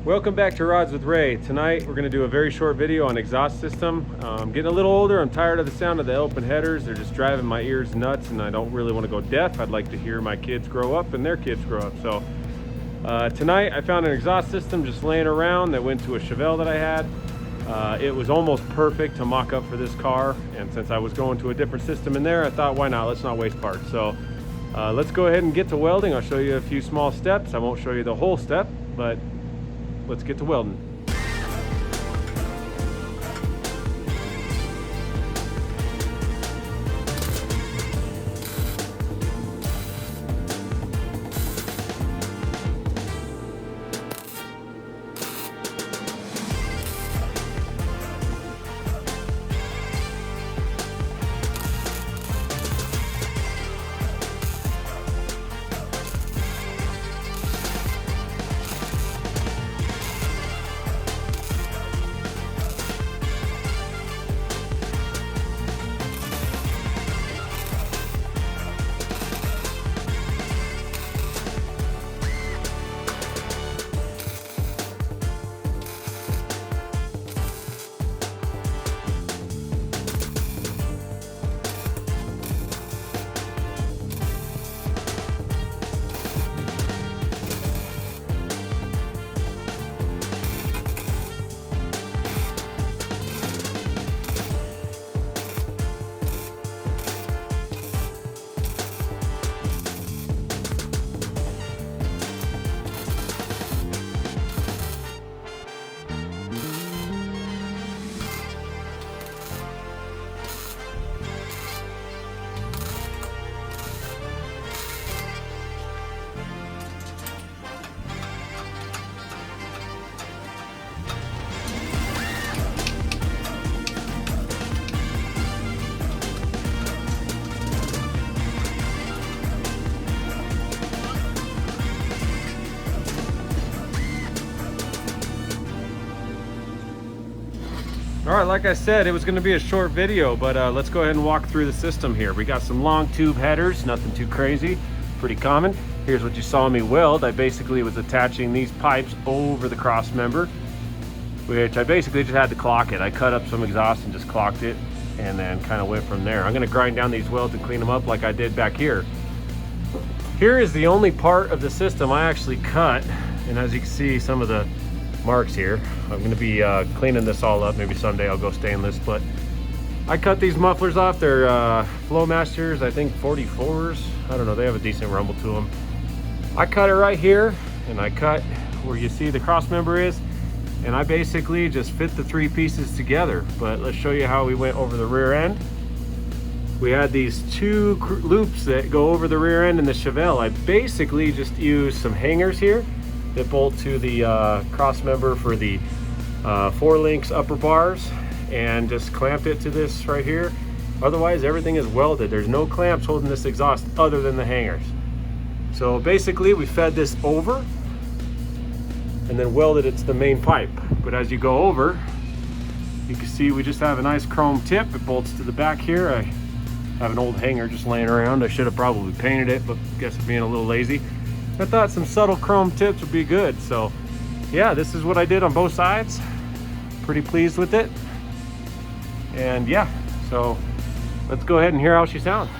Welcome back to Rods with Ray. Tonight we're going to do a very short video on exhaust system. I'm getting a little older. I'm tired of the sound of the open headers. They're just driving my ears nuts, and I don't really want to go deaf. I'd like to hear my kids grow up and their kids grow up. So tonight I found an exhaust system just laying around that went to a Chevelle that I had. It was almost perfect to mock up for this car, and since I was going to a different system in there, I thought, why not? Let's not waste parts. So let's go ahead and get to welding. I'll show you a few small steps. I won't show you the whole step, but let's get to welding. All right, like I said, it was going to be a short video, but let's go ahead and walk through the system here. We got some long tube headers, nothing too crazy, pretty common. Here's what you saw me weld. I basically was attaching these pipes over the cross member, which I basically just had to clock it. I cut up some exhaust and just clocked it, and then kind of went from there. I'm going to grind down these welds and clean them up like I did back here. Here is the only part of the system I actually cut, and as you can see, some of the marks here. I'm going to be cleaning this all up. Maybe someday I'll go stainless, but I cut these mufflers off. They're Flowmasters, I think 44s. I don't know, they have a decent rumble to them. I cut it right here, and I cut where you see the cross member is, and I basically just fit the three pieces together. But let's show you how we went over the rear end. We had these two loops that go over the rear end in the Chevelle. I basically just used some hangers here that bolt to the cross member for the 4 links upper bars, and just clamped it to this right here. Otherwise everything is welded. There's no clamps holding this exhaust other than the hangers. So basically we fed this over and then welded it to the main pipe. But as you go over, you can see we just have a nice chrome tip. It bolts to the back here. I have an old hanger just laying around. I should have probably painted it, but I guess I'm being a little lazy. I thought some subtle chrome tips would be good. So yeah, this is what I did on both sides. Pretty pleased with it. And yeah, so let's go ahead and hear how she sounds.